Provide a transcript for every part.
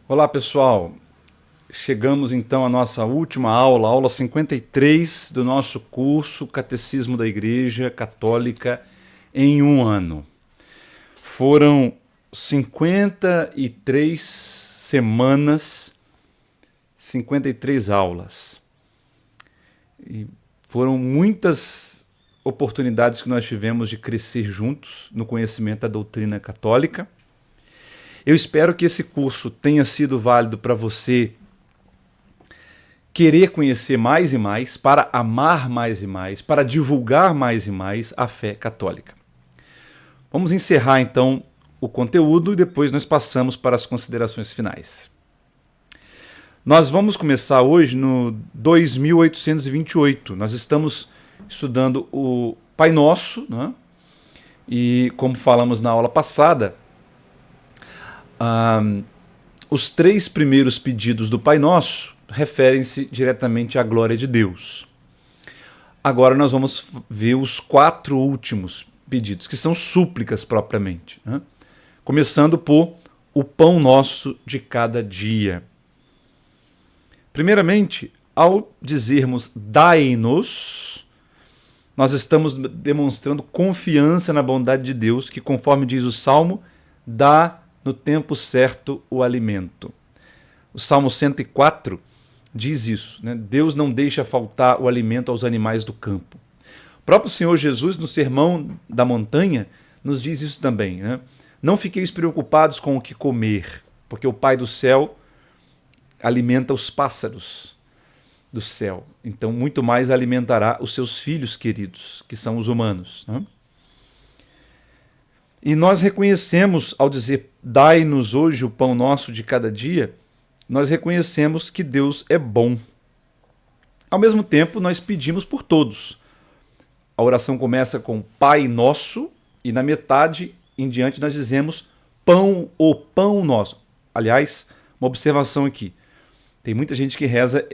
Olá, pessoal. Chegamos então à nossa última aula, aula 53 do nosso curso Catecismo da Igreja Católica em um ano. Foram 53 semanas, 53 aulas. E foram muitas oportunidades que nós tivemos de crescer juntos no conhecimento da doutrina católica. Eu espero que esse curso tenha sido válido para você querer conhecer mais e mais, para amar mais e mais, para divulgar mais e mais a fé católica. Vamos encerrar então o conteúdo e depois nós passamos para as considerações finais. Nós vamos começar hoje no 2828. Nós estamos estudando o Pai Nosso, né? E como falamos na aula passada, os três primeiros pedidos do Pai Nosso referem-se diretamente à glória de Deus. Agora nós vamos ver os quatro últimos pedidos, que são súplicas propriamente, né? Começando por o pão nosso de cada dia. Primeiramente, ao dizermos dai-nos, nós estamos demonstrando confiança na bondade de Deus, que, conforme diz o Salmo, dá no tempo certo o alimento. O Salmo 104 diz isso, né? Deus não deixa faltar o alimento aos animais do campo. O próprio Senhor Jesus, no Sermão da Montanha, nos diz isso também, né? Não fiqueis preocupados com o que comer, porque o Pai do céu alimenta os pássaros do céu. Então, muito mais alimentará os seus filhos queridos, que são os humanos, né? E nós reconhecemos, ao dizer, dai-nos hoje o pão nosso de cada dia, nós reconhecemos que Deus é bom. Ao mesmo tempo, nós pedimos por todos. A oração começa com Pai Nosso, e na metade em diante nós dizemos o pão nosso. Aliás, uma observação aqui. Tem muita gente que reza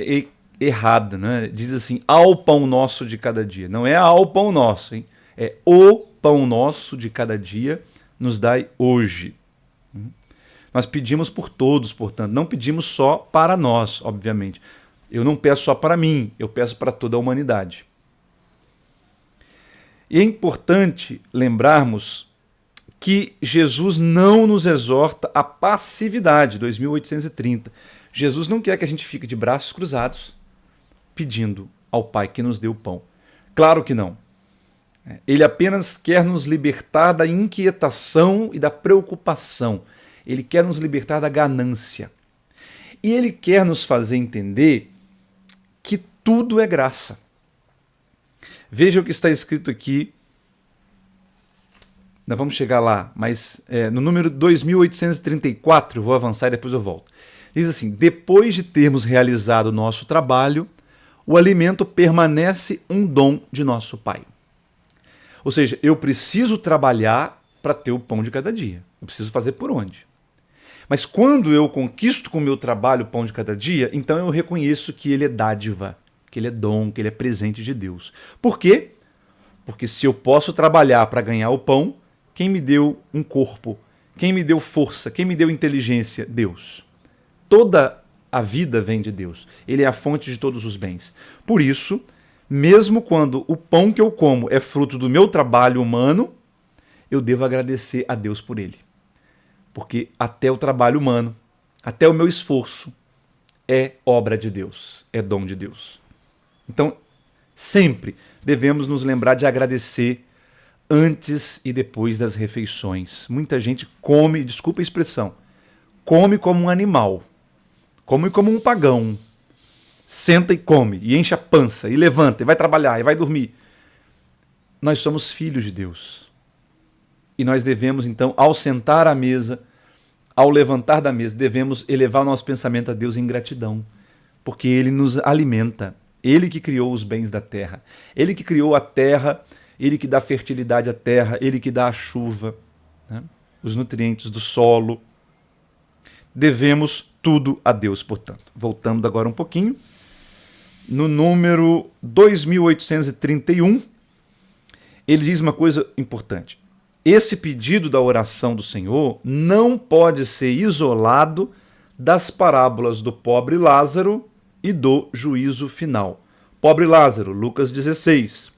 errada, né? Diz assim, ao pão nosso de cada dia. Não é ao pão nosso, hein? É o pão nosso de cada dia nos dai hoje. Nós pedimos por todos, portanto, não pedimos só para nós, obviamente. Eu não peço só para mim, eu peço para toda a humanidade. E é importante lembrarmos que Jesus não nos exorta à passividade, 2830. Jesus não quer que a gente fique de braços cruzados pedindo ao Pai que nos dê o pão. Claro que não. Ele apenas quer nos libertar da inquietação e da preocupação. Ele quer nos libertar da ganância. E ele quer nos fazer entender que tudo é graça. Veja o que está escrito aqui. Nós vamos chegar lá, mas no número 2834, eu vou avançar e depois eu volto. Diz assim, depois de termos realizado o nosso trabalho, o alimento permanece um dom de nosso Pai. Ou seja, eu preciso trabalhar para ter o pão de cada dia. Eu preciso fazer por onde? Mas quando eu conquisto com o meu trabalho o pão de cada dia, então eu reconheço que ele é dádiva, que ele é dom, que ele é presente de Deus. Por quê? Porque se eu posso trabalhar para ganhar o pão, quem me deu um corpo? Quem me deu força? Quem me deu inteligência? Deus. Toda a vida vem de Deus. Ele é a fonte de todos os bens. Por isso, mesmo quando o pão que eu como é fruto do meu trabalho humano, eu devo agradecer a Deus por ele. Porque até o trabalho humano, até o meu esforço, é obra de Deus, é dom de Deus. Então, sempre devemos nos lembrar de agradecer antes e depois das refeições. Muita gente come, desculpa a expressão, come como um animal, come como um pagão. Senta e come, e enche a pança, e levanta, e vai trabalhar, e vai dormir. Nós somos filhos de Deus. E nós devemos, então, ao sentar à mesa, ao levantar da mesa, devemos elevar o nosso pensamento a Deus em gratidão, porque Ele nos alimenta. Ele que criou os bens da terra. Ele que criou a terra, Ele que dá fertilidade à terra, Ele que dá a chuva, né? Os nutrientes do solo. Devemos tudo a Deus, portanto. Voltando agora um pouquinho. No número 2831, ele diz uma coisa importante. Esse pedido da oração do Senhor não pode ser isolado das parábolas do pobre Lázaro e do juízo final. Pobre Lázaro, Lucas 16.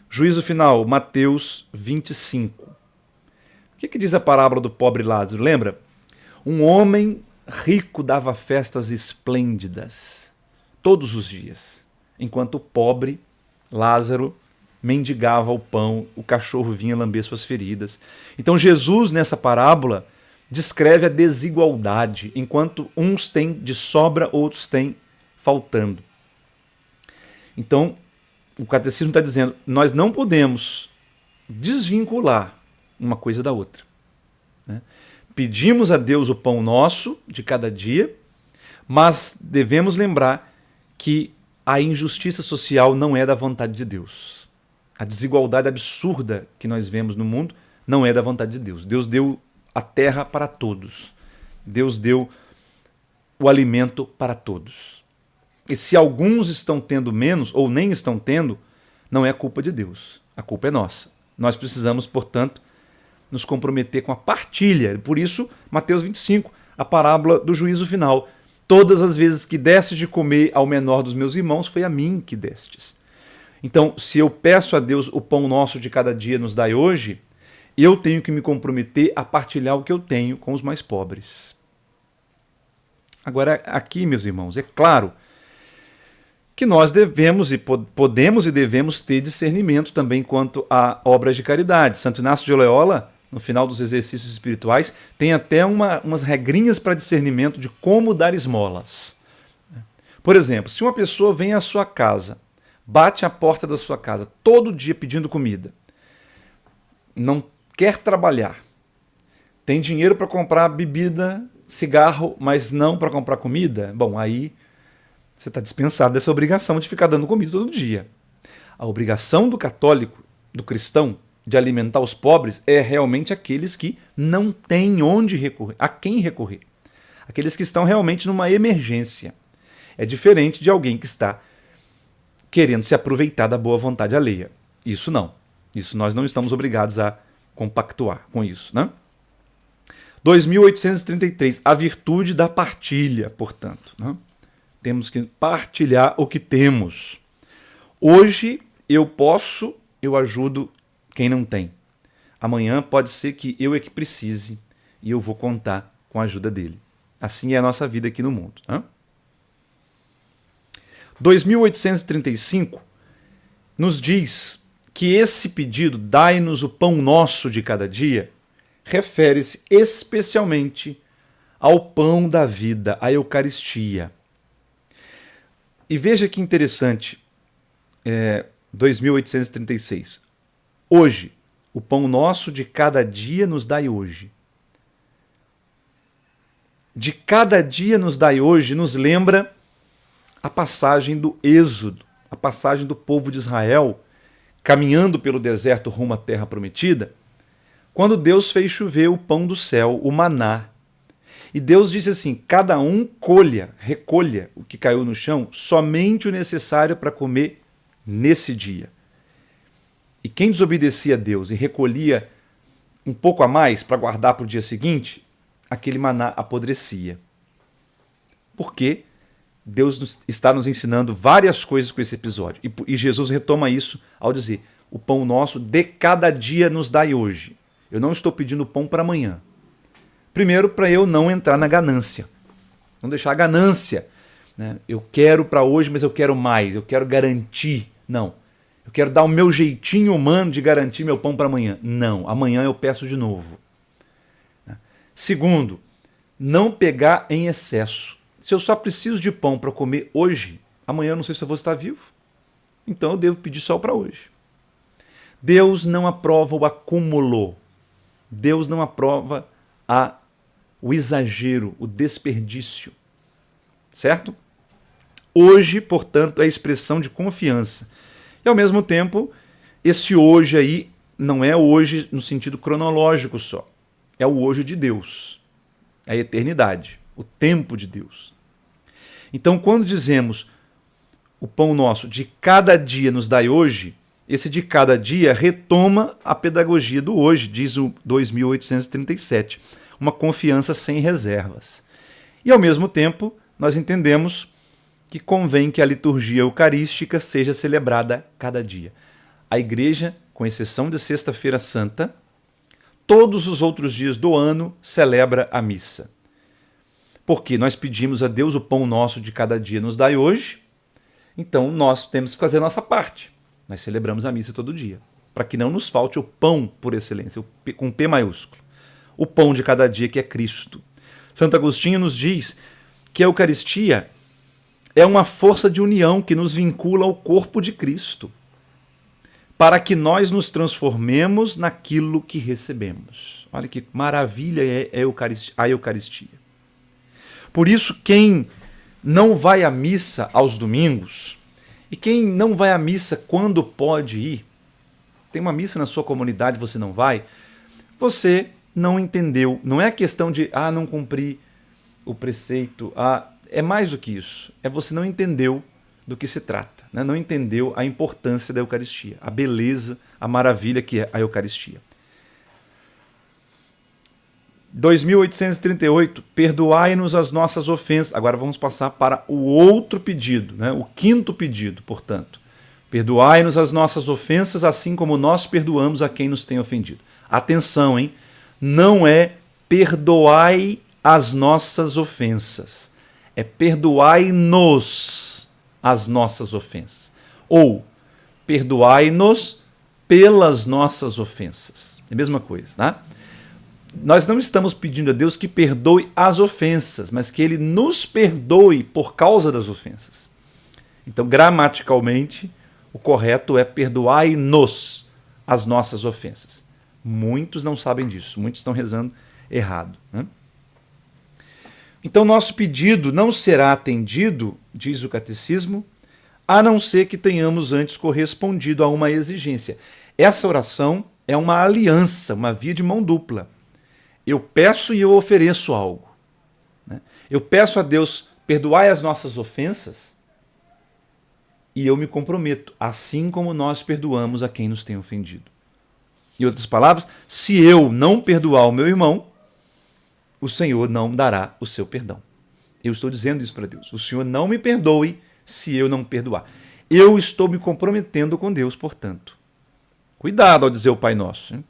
Juízo final, Mateus 25. O que diz a parábola do pobre Lázaro? Lembra? Um homem rico dava festas esplêndidas todos os dias, enquanto o pobre Lázaro mendigava o pão, o cachorro vinha lamber suas feridas. Então Jesus, nessa parábola, descreve a desigualdade, enquanto uns têm de sobra, outros têm faltando. Então, o catecismo está dizendo, nós não podemos desvincular uma coisa da outra, né? Pedimos a Deus o pão nosso de cada dia, mas devemos lembrar que a injustiça social não é da vontade de Deus. A desigualdade absurda que nós vemos no mundo não é da vontade de Deus. Deus deu a terra para todos. Deus deu o alimento para todos. E se alguns estão tendo menos ou nem estão tendo, não é culpa de Deus. A culpa é nossa. Nós precisamos, portanto, nos comprometer com a partilha. Por isso, Mateus 25, a parábola do juízo final. Todas as vezes que destes de comer ao menor dos meus irmãos, foi a mim que destes. Então, se eu peço a Deus o pão nosso de cada dia nos dai hoje, eu tenho que me comprometer a partilhar o que eu tenho com os mais pobres. Agora, aqui, meus irmãos, é claro que nós devemos e podemos e devemos ter discernimento também quanto a obras de caridade. Santo Inácio de Loyola, no final dos exercícios espirituais, tem até umas regrinhas para discernimento de como dar esmolas. Por exemplo, se uma pessoa vem à sua casa, bate à porta da sua casa todo dia pedindo comida, não quer trabalhar, tem dinheiro para comprar bebida, cigarro, mas não para comprar comida, bom, aí você está dispensado dessa obrigação de ficar dando comida todo dia. A obrigação do católico, do cristão, de alimentar os pobres é realmente aqueles que não têm onde recorrer, a quem recorrer. Aqueles que estão realmente numa emergência. É diferente de alguém que está querendo se aproveitar da boa vontade alheia. Isso não. Isso nós não estamos obrigados a compactuar com isso, né? 2833, a virtude da partilha, portanto, né? Temos que partilhar o que temos. Hoje eu ajudo quem não tem. Amanhã pode ser que eu é que precise e eu vou contar com a ajuda dele. Assim é a nossa vida aqui no mundo, né? 2835 nos diz que esse pedido, dai-nos o pão nosso de cada dia, refere-se especialmente ao pão da vida, à Eucaristia. E veja que interessante, 2836. Hoje, o pão nosso de cada dia nos dai hoje. De cada dia nos dai hoje nos lembra a passagem do Êxodo, a passagem do povo de Israel caminhando pelo deserto rumo à terra prometida, quando Deus fez chover o pão do céu, o maná. E Deus disse assim, cada um recolha o que caiu no chão, somente o necessário para comer nesse dia. E quem desobedecia a Deus e recolhia um pouco a mais para guardar para o dia seguinte, aquele maná apodrecia. Porque Deus está nos ensinando várias coisas com esse episódio. E Jesus retoma isso ao dizer, o pão nosso de cada dia nos dai hoje. Eu não estou pedindo pão para amanhã. Primeiro, para eu não entrar na ganância. Não deixar a ganância, né? Eu quero para hoje, mas eu quero mais. Eu quero garantir. Não. Eu quero dar o meu jeitinho humano de garantir meu pão para amanhã. Não. Amanhã eu peço de novo. Segundo, não pegar em excesso. Se eu só preciso de pão para comer hoje, amanhã eu não sei se eu vou estar vivo. Então eu devo pedir só para hoje. Deus não aprova o acúmulo. Deus não aprova o exagero, o desperdício. Certo? Hoje, portanto, é a expressão de confiança. E, ao mesmo tempo, esse hoje aí não é hoje no sentido cronológico só. É o hoje de Deus. É a eternidade, o tempo de Deus. Então, quando dizemos o pão nosso de cada dia nos dai hoje, esse de cada dia retoma a pedagogia do hoje, diz o 2837. Uma confiança sem reservas. E, ao mesmo tempo, nós entendemos que convém que a liturgia eucarística seja celebrada cada dia. A igreja, com exceção de Sexta-feira Santa, todos os outros dias do ano celebra a missa. Porque nós pedimos a Deus o pão nosso de cada dia nos dai hoje, então nós temos que fazer a nossa parte. Nós celebramos a missa todo dia, para que não nos falte o pão por excelência, com P maiúsculo. O pão de cada dia que é Cristo. Santo Agostinho nos diz que a Eucaristia é uma força de união que nos vincula ao corpo de Cristo, para que nós nos transformemos naquilo que recebemos. Olha que maravilha é a Eucaristia. Por isso, quem não vai à missa aos domingos, e quem não vai à missa quando pode ir, tem uma missa na sua comunidade e você não vai, você não entendeu. Não é questão de, não cumpri o preceito, é mais do que isso. É você não entendeu do que se trata, né? Não entendeu a importância da Eucaristia, a beleza, a maravilha que é a Eucaristia. 2838, perdoai-nos as nossas ofensas. Agora vamos passar para o outro pedido, né? O quinto pedido, portanto. Perdoai-nos as nossas ofensas, assim como nós perdoamos a quem nos tem ofendido. Atenção, hein? Não é perdoai as nossas ofensas. É perdoai-nos as nossas ofensas. Ou perdoai-nos pelas nossas ofensas. É a mesma coisa, tá? Nós não estamos pedindo a Deus que perdoe as ofensas, mas que Ele nos perdoe por causa das ofensas. Então, gramaticalmente, o correto é perdoai-nos as nossas ofensas. Muitos não sabem disso, muitos estão rezando errado, né? Então, nosso pedido não será atendido, diz o catecismo, a não ser que tenhamos antes correspondido a uma exigência. Essa oração é uma aliança, uma via de mão dupla. Eu peço e eu ofereço algo, né? Eu peço a Deus, perdoai as nossas ofensas, e eu me comprometo, assim como nós perdoamos a quem nos tem ofendido. Em outras palavras, se eu não perdoar o meu irmão, o Senhor não dará o seu perdão. Eu estou dizendo isso para Deus. O Senhor não me perdoe se eu não perdoar. Eu estou me comprometendo com Deus, portanto. Cuidado ao dizer o Pai Nosso, hein?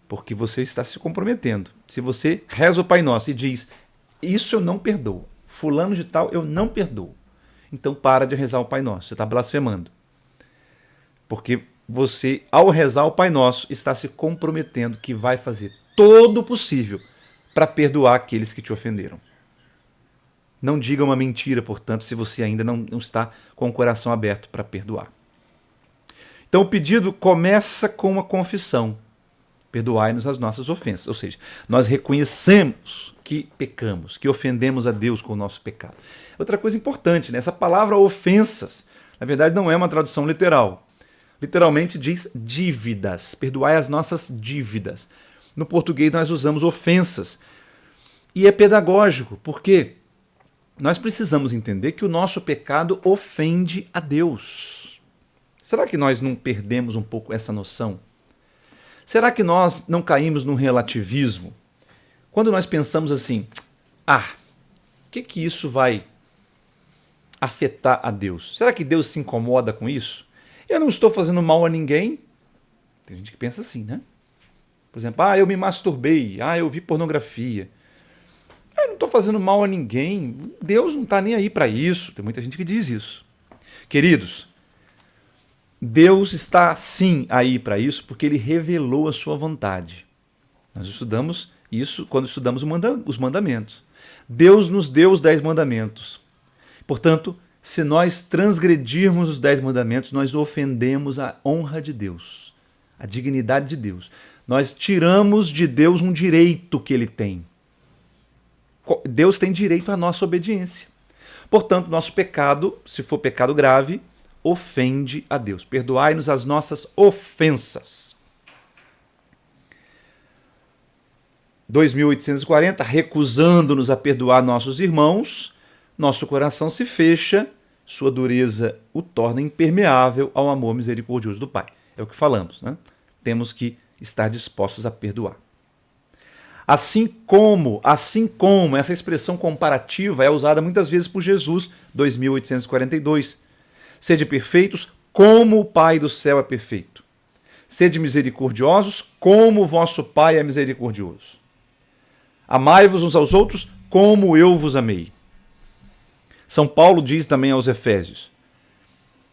Porque você está se comprometendo. Se você reza o Pai Nosso e diz, isso eu não perdoo, fulano de tal eu não perdoo, então para de rezar o Pai Nosso, você está blasfemando. Porque você, ao rezar o Pai Nosso, está se comprometendo que vai fazer todo o possível para perdoar aqueles que te ofenderam. Não diga uma mentira, portanto, se você ainda não está com o coração aberto para perdoar. Então o pedido começa com uma confissão. Perdoai-nos as nossas ofensas. Ou seja, nós reconhecemos que pecamos, que ofendemos a Deus com o nosso pecado. Outra coisa importante, né? Essa palavra ofensas, na verdade, não é uma tradução literal. Literalmente diz dívidas. Perdoai as nossas dívidas. No português nós usamos ofensas. E é pedagógico, porque nós precisamos entender que o nosso pecado ofende a Deus. Será que nós não perdemos um pouco essa noção? Será que nós não caímos num relativismo? Quando nós pensamos assim, o que isso vai afetar a Deus? Será que Deus se incomoda com isso? Eu não estou fazendo mal a ninguém. Tem gente que pensa assim, né? Por exemplo, eu me masturbei, eu vi pornografia. Eu não estou fazendo mal a ninguém. Deus não está nem aí para isso. Tem muita gente que diz isso. Queridos, Deus está sim aí para isso, porque Ele revelou a sua vontade. Nós estudamos isso quando estudamos os mandamentos. Deus nos deu os 10 mandamentos. Portanto, se nós transgredirmos os 10 mandamentos, nós ofendemos a honra de Deus, a dignidade de Deus. Nós tiramos de Deus um direito que Ele tem. Deus tem direito à nossa obediência. Portanto, nosso pecado, se for pecado grave, ofende a Deus. Perdoai-nos as nossas ofensas. 2840, recusando-nos a perdoar nossos irmãos, nosso coração se fecha, sua dureza o torna impermeável ao amor misericordioso do Pai. É o que falamos, né? Temos que estar dispostos a perdoar. Assim como, essa expressão comparativa é usada muitas vezes por Jesus, 2842. Sede perfeitos, como o Pai do céu é perfeito. Sede misericordiosos, como o vosso Pai é misericordioso. Amai-vos uns aos outros, como eu vos amei. São Paulo diz também aos Efésios: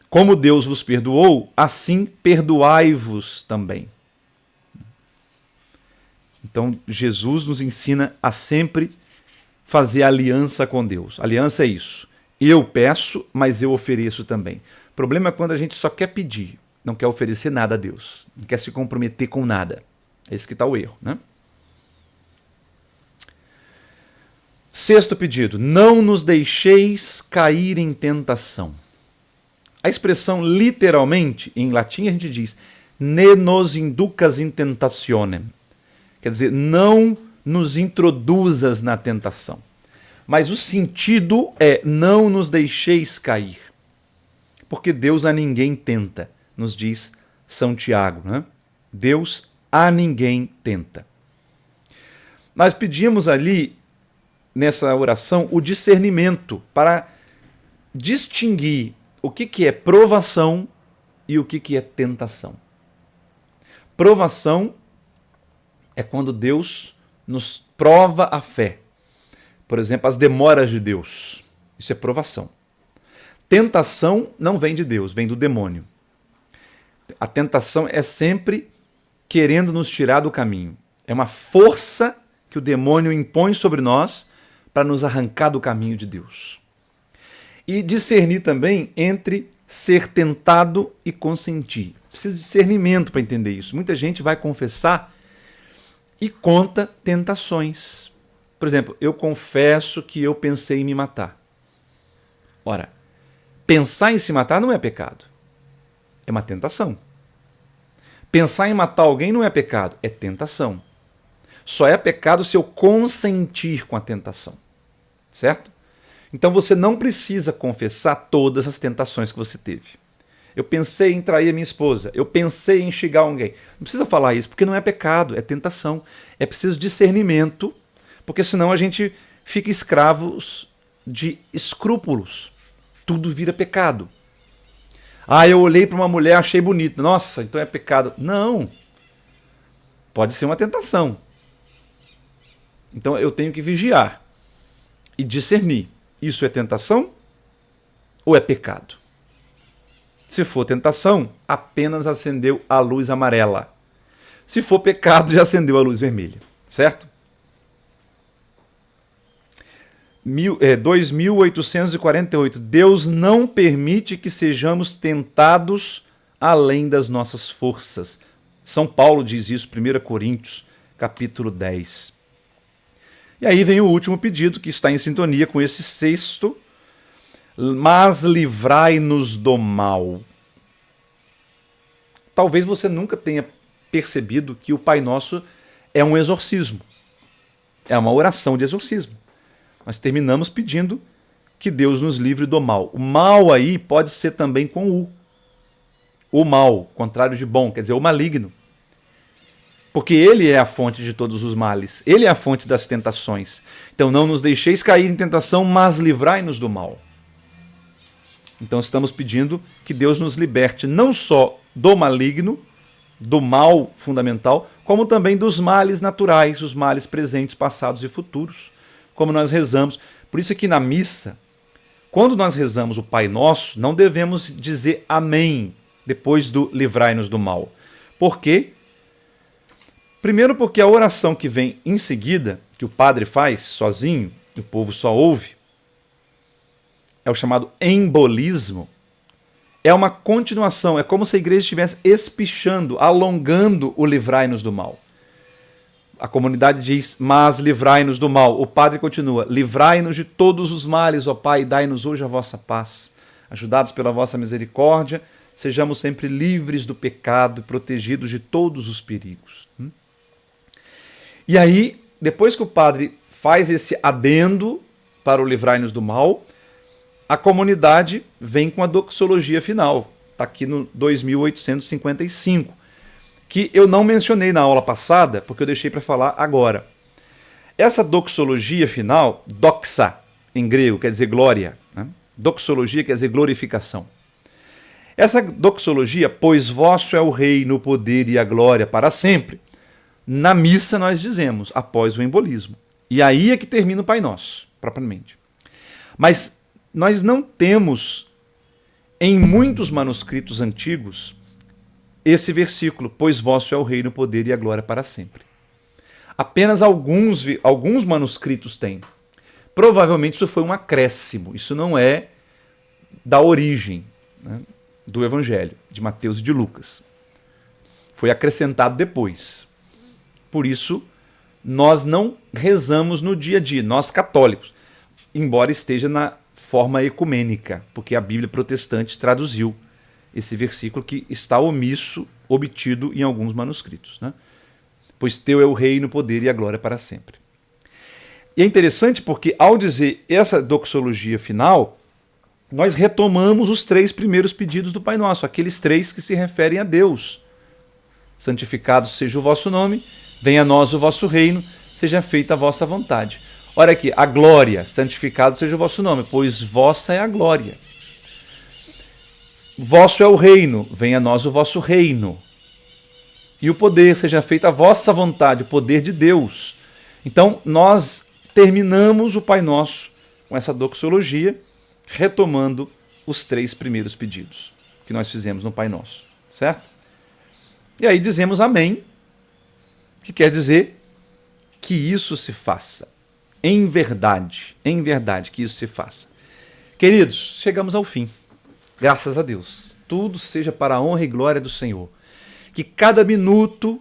como Deus vos perdoou, assim perdoai-vos também. Então, Jesus nos ensina a sempre fazer aliança com Deus. Aliança é isso. Eu peço, mas eu ofereço também. O problema é quando a gente só quer pedir, não quer oferecer nada a Deus, não quer se comprometer com nada. É esse que está o erro, né? Sexto pedido: não nos deixeis cair em tentação. A expressão literalmente, em latim a gente diz ne nos inducas in tentationem. Quer dizer, não nos introduzas na tentação. Mas o sentido é não nos deixeis cair. Porque Deus a ninguém tenta, nos diz São Tiago, né? Deus a ninguém tenta. Nós pedimos ali, nessa oração, o discernimento para distinguir o que é provação e o que é tentação. Provação é quando Deus nos prova a fé. Por exemplo, as demoras de Deus. Isso é provação. Tentação não vem de Deus, vem do demônio. A tentação é sempre querendo nos tirar do caminho. É uma força que o demônio impõe sobre nós para nos arrancar do caminho de Deus. E discernir também entre ser tentado e consentir. Precisa de discernimento para entender isso. Muita gente vai confessar e conta tentações. Por exemplo, eu confesso que eu pensei em me matar. Ora, pensar em se matar não é pecado. É uma tentação. Pensar em matar alguém não é pecado, é tentação. Só é pecado se eu consentir com a tentação. Certo? Então você não precisa confessar todas as tentações que você teve. Eu pensei em trair a minha esposa, eu pensei em xingar alguém. Não precisa falar isso, porque não é pecado, é tentação. É preciso discernimento, porque senão a gente fica escravos de escrúpulos. Tudo vira pecado. Ah, eu olhei para uma mulher, achei bonita. Nossa, então é pecado. Não. Pode ser uma tentação. Então eu tenho que vigiar e discernir. Isso é tentação ou é pecado? Se for tentação, apenas acendeu a luz amarela. Se for pecado, já acendeu a luz vermelha. Certo? 2848. Deus não permite que sejamos tentados além das nossas forças. São Paulo diz isso, 1 Coríntios, capítulo 10. E aí vem o último pedido, que está em sintonia com esse sexto. Mas livrai-nos do mal. Talvez você nunca tenha percebido que o Pai Nosso é um exorcismo. É uma oração de exorcismo. Nós terminamos pedindo que Deus nos livre do mal. O mal aí pode ser também com U. O mal, contrário de bom, quer dizer, o maligno. Porque ele é a fonte de todos os males. Ele é a fonte das tentações. Então não nos deixeis cair em tentação, mas livrai-nos do mal. Então estamos pedindo que Deus nos liberte não só do maligno, do mal fundamental, como também dos males naturais, os males presentes, passados e futuros, como nós rezamos. Por isso que na missa, quando nós rezamos o Pai Nosso, não devemos dizer amém depois do livrai-nos do mal. Por quê? Primeiro porque a oração que vem em seguida, que o padre faz sozinho, e o povo só ouve, é o chamado embolismo, é uma continuação, é como se a igreja estivesse espichando, alongando o livrai-nos do mal. A comunidade diz, mas livrai-nos do mal. O padre continua, livrai-nos de todos os males, ó Pai, e dai-nos hoje a vossa paz. Ajudados pela vossa misericórdia, sejamos sempre livres do pecado e protegidos de todos os perigos. E aí, depois que o padre faz esse adendo para o livrai-nos do mal, a comunidade vem com a doxologia final. Está aqui no 2855, que eu não mencionei na aula passada, porque eu deixei para falar agora. Essa doxologia final, doxa, em grego, quer dizer glória, né? Doxologia quer dizer glorificação. Essa doxologia, pois vosso é o reino, o poder e a glória para sempre, na missa nós dizemos, após o embolismo. E aí é que termina o Pai Nosso, propriamente. Mas nós não temos, em muitos manuscritos antigos, esse versículo, pois vosso é o reino, o poder e a glória para sempre. Apenas alguns manuscritos têm. Provavelmente isso foi um acréscimo, isso não é da origem, né, do Evangelho, de Mateus e de Lucas. Foi acrescentado depois. Por isso, nós não rezamos no dia a dia, nós católicos, embora esteja na forma ecumênica, porque a Bíblia protestante traduziu esse versículo que está obtido em alguns manuscritos, né? Pois teu é o reino, o poder e a glória para sempre. E é interessante porque, ao dizer essa doxologia final, nós retomamos os 3 primeiros pedidos do Pai Nosso, aqueles 3 que se referem a Deus. Santificado seja o vosso nome, venha a nós o vosso reino, seja feita a vossa vontade. Olha aqui, a glória, santificado seja o vosso nome, pois vossa é a glória. Vosso é o reino, venha a nós o vosso reino. E o poder, seja feita a vossa vontade, o poder de Deus. Então, nós terminamos o Pai Nosso com essa doxologia, retomando os 3 primeiros pedidos que nós fizemos no Pai Nosso, certo? E aí dizemos amém, que quer dizer que isso se faça. Em verdade que isso se faça. Queridos, chegamos ao fim. Graças a Deus. Tudo seja para a honra e glória do Senhor. Que cada minuto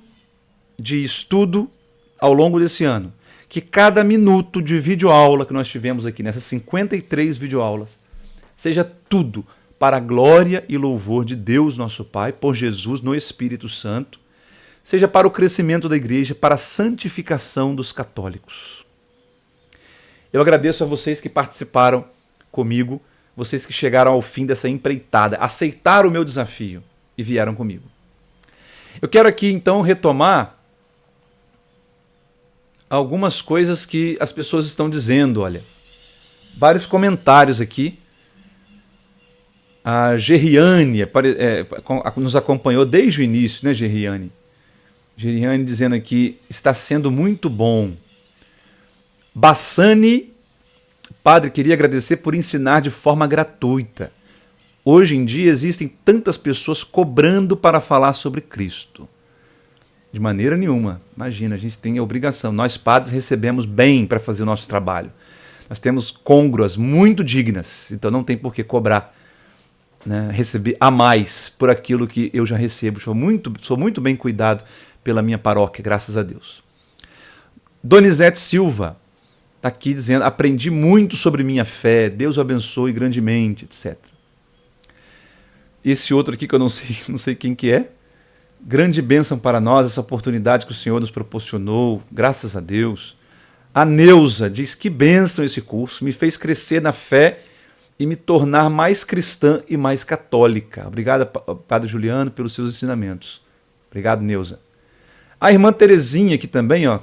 de estudo ao longo desse ano, que cada minuto de videoaula que nós tivemos aqui, nessas 53 videoaulas, seja tudo para a glória e louvor de Deus nosso Pai, por Jesus no Espírito Santo, seja para o crescimento da igreja, para a santificação dos católicos. Eu agradeço a vocês que participaram comigo, vocês que chegaram ao fim dessa empreitada, aceitaram o meu desafio e vieram comigo. Eu quero aqui então retomar algumas coisas que as pessoas estão dizendo, olha. Vários comentários aqui. A Gerriane nos acompanhou desde o início, né, Gerriane? Gerriane dizendo aqui, está sendo muito bom. Bassani, padre, queria agradecer por ensinar de forma gratuita. Hoje em dia existem tantas pessoas cobrando para falar sobre Cristo. De maneira nenhuma. Imagina, a gente tem a obrigação. Nós padres recebemos bem para fazer o nosso trabalho. Nós temos côngruas muito dignas, então não tem por que cobrar, né, receber a mais por aquilo que eu já recebo. Sou muito bem cuidado pela minha paróquia, graças a Deus. Donizete Silva está aqui dizendo, aprendi muito sobre minha fé, Deus o abençoe grandemente, etc. Esse outro aqui que eu não sei quem que é. Grande bênção para nós, essa oportunidade que o Senhor nos proporcionou, graças a Deus. A Neuza diz, que bênção esse curso, me fez crescer na fé e me tornar mais cristã e mais católica. Obrigado, Padre Juliano, pelos seus ensinamentos. Obrigado, Neuza. A irmã Terezinha aqui também, ó,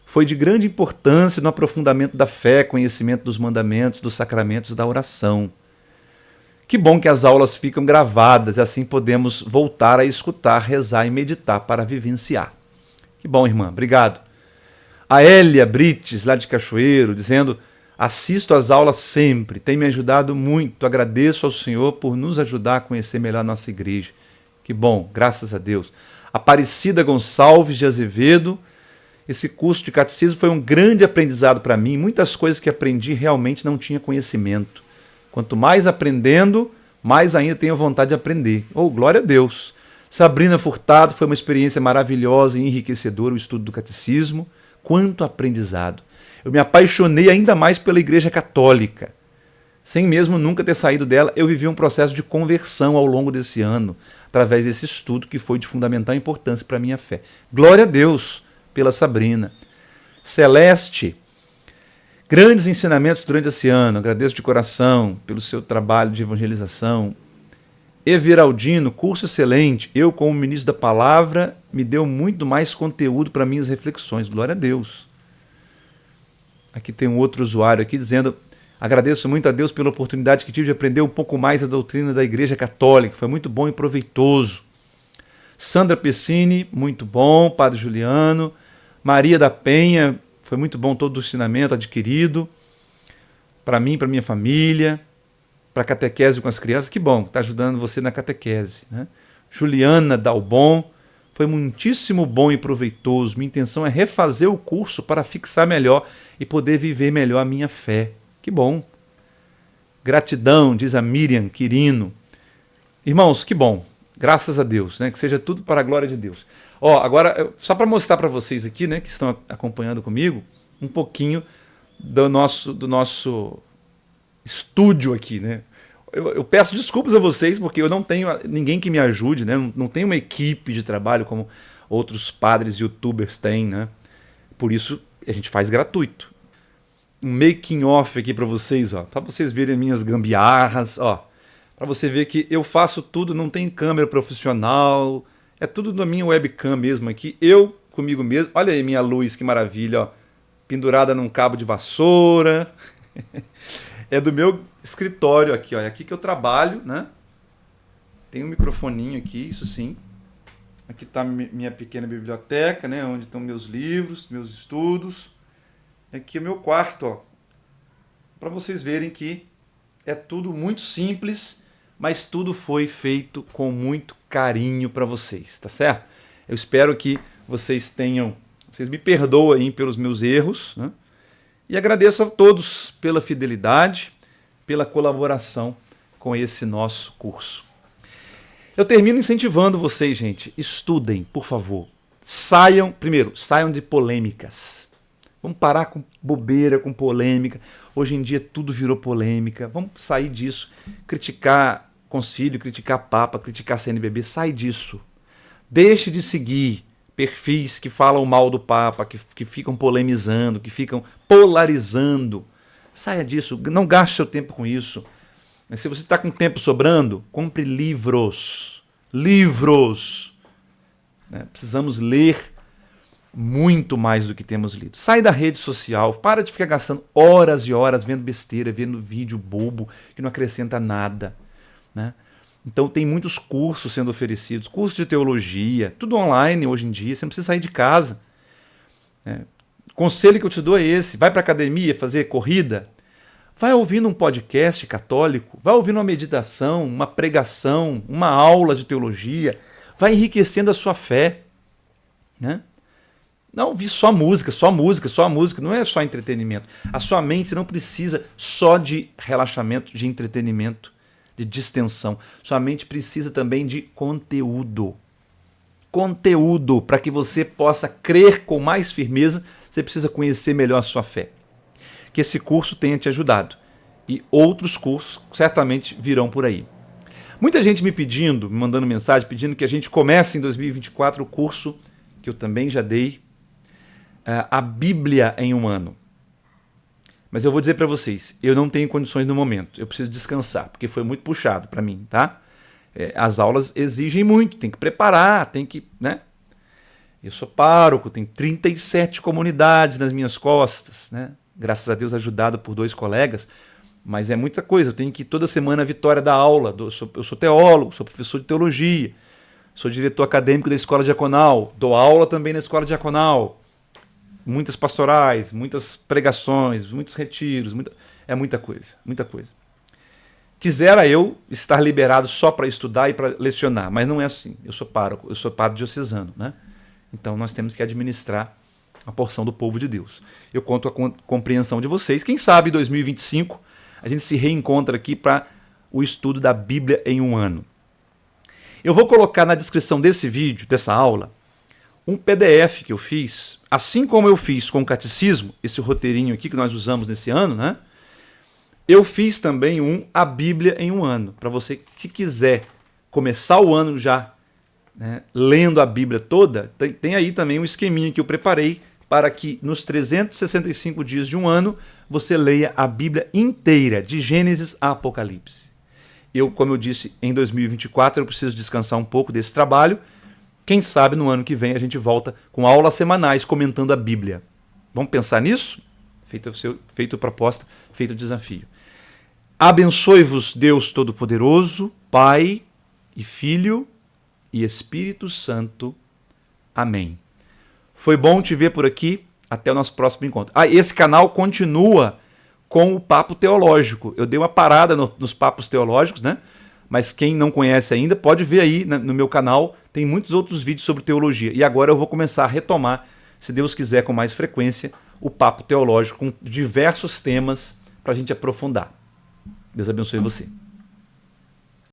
foi de grande importância no aprofundamento da fé, conhecimento dos mandamentos, dos sacramentos da oração. Que bom que as aulas ficam gravadas e assim podemos voltar a escutar, rezar e meditar para vivenciar. Que bom, irmã. Obrigado. A Hélia Brites, lá de Cachoeiro, dizendo, assisto às aulas sempre, tem me ajudado muito, agradeço ao Senhor por nos ajudar a conhecer melhor a nossa igreja. Que bom, graças a Deus. Aparecida Gonçalves de Azevedo, esse curso de catecismo foi um grande aprendizado para mim, muitas coisas que aprendi realmente não tinha conhecimento. Quanto mais aprendendo, mais ainda tenho vontade de aprender. Oh, glória a Deus! Sabrina Furtado, foi uma experiência maravilhosa e enriquecedora o estudo do catecismo. Quanto aprendizado! Eu me apaixonei ainda mais pela Igreja Católica. Sem mesmo nunca ter saído dela, eu vivi um processo de conversão ao longo desse ano, através desse estudo que foi de fundamental importância para a minha fé. Glória a Deus pela Sabrina. Celeste, grandes ensinamentos durante esse ano, agradeço de coração pelo seu trabalho de evangelização. Everaldino, curso excelente, eu como ministro da palavra me deu muito mais conteúdo para minhas reflexões, glória a Deus. Aqui tem um outro usuário aqui dizendo: agradeço muito a Deus pela oportunidade que tive de aprender um pouco mais a doutrina da Igreja Católica. Foi muito bom e proveitoso. Sandra Pessini, muito bom. Padre Juliano. Maria da Penha, foi muito bom todo o ensinamento adquirido. Para mim, para minha família. Para catequese com as crianças. Que bom, está ajudando você na catequese, né? Juliana Dalbon, foi muitíssimo bom e proveitoso. Minha intenção é refazer o curso para fixar melhor e poder viver melhor a minha fé. Que bom. Gratidão, diz a Miriam Quirino. Irmãos, que bom. Graças a Deus, né? Que seja tudo para a glória de Deus. Ó, agora, só para mostrar para vocês aqui, né, que estão acompanhando comigo, um pouquinho do nosso estúdio aqui, né? Eu peço desculpas a vocês, porque eu não tenho ninguém que me ajude, né? Não tenho uma equipe de trabalho como outros padres youtubers têm, né? Por isso a gente faz gratuito. Um making off aqui para vocês, ó, para vocês verem minhas gambiarras, ó, para você ver que eu faço tudo, não tem câmera profissional, é tudo na minha webcam mesmo aqui, eu comigo mesmo. Olha aí minha luz, que maravilha, ó, pendurada num cabo de vassoura. É do meu escritório aqui, ó. É aqui que eu trabalho, né? Tem um microfoninho aqui, isso sim. Aqui está minha pequena biblioteca, né? Onde estão meus livros, meus estudos. Aqui é o meu quarto, ó. Para vocês verem que é tudo muito simples, mas tudo foi feito com muito carinho para vocês, tá certo? Eu espero que vocês me perdoem pelos meus erros, né? E agradeço a todos pela fidelidade, pela colaboração com esse nosso curso. Eu termino incentivando vocês, gente. Estudem, por favor. Saiam de polêmicas. Vamos parar com bobeira, com polêmica. Hoje em dia tudo virou polêmica. Vamos sair disso. Criticar concílio, criticar papa, criticar CNBB. Sai disso. Deixe de seguir perfis que falam mal do Papa, que ficam polemizando, que ficam polarizando. Saia disso, não gaste seu tempo com isso. Se você está com tempo sobrando, compre livros. Livros! Precisamos ler muito mais do que temos lido. Sai da rede social, para de ficar gastando horas e horas vendo besteira, vendo vídeo bobo, que não acrescenta nada, né? Então tem muitos cursos sendo oferecidos, cursos de teologia, tudo online hoje em dia, você não precisa sair de casa. O conselho que eu te dou é esse: vai para a academia fazer corrida, vai ouvindo um podcast católico, vai ouvindo uma meditação, uma pregação, uma aula de teologia, vai enriquecendo a sua fé, né? Não ouvir só música, não é só entretenimento. A sua mente não precisa só de relaxamento, de entretenimento, de distensão. Sua mente precisa também de conteúdo. Conteúdo, para que você possa crer com mais firmeza, você precisa conhecer melhor a sua fé. Que esse curso tenha te ajudado. E outros cursos certamente virão por aí. Muita gente me mandando mensagem, pedindo que a gente comece em 2024 o curso que eu também já dei, a Bíblia em um ano. Mas eu vou dizer para vocês, eu não tenho condições no momento, eu preciso descansar, porque foi muito puxado para mim, tá? As aulas exigem muito, tem que preparar, né? Eu sou pároco, tenho 37 comunidades nas minhas costas, né? Graças a Deus ajudado por 2 colegas, mas é muita coisa, eu tenho que ir toda semana à Vitória dar aula, eu sou teólogo, sou professor de teologia, sou diretor acadêmico da escola diaconal, dou aula também na escola diaconal, muitas pastorais, muitas pregações, muitos retiros, é muita coisa, muita coisa. Quisera eu estar liberado só para estudar e para lecionar, mas não é assim. Eu sou pároco, eu sou padre diocesano, né? Então nós temos que administrar a porção do povo de Deus. Eu conto com a compreensão de vocês. Quem sabe em 2025 a gente se reencontra aqui para o estudo da Bíblia em um ano. Eu vou colocar na descrição desse vídeo, dessa aula, um PDF que eu fiz, assim como eu fiz com o catecismo, esse roteirinho aqui que nós usamos nesse ano, né? Eu fiz também a Bíblia em um ano, para você que quiser começar o ano já, né, lendo a Bíblia toda, tem aí também um esqueminha que eu preparei para que nos 365 dias de um ano você leia a Bíblia inteira, de Gênesis a Apocalipse. Como eu disse, em 2024 eu preciso descansar um pouco desse trabalho. Quem sabe no ano que vem a gente volta com aulas semanais comentando a Bíblia. Vamos pensar nisso? feito proposta, feito desafio. Abençoe-vos Deus Todo-Poderoso, Pai e Filho e Espírito Santo. Amém. Foi bom te ver por aqui. Até o nosso próximo encontro. Esse canal continua com o Papo Teológico. Eu dei uma parada nos papos teológicos, né? Mas quem não conhece ainda pode ver aí no meu canal. Tem muitos outros vídeos sobre teologia. E agora eu vou começar a retomar, se Deus quiser, com mais frequência, o Papo Teológico com diversos temas para a gente aprofundar. Deus abençoe você.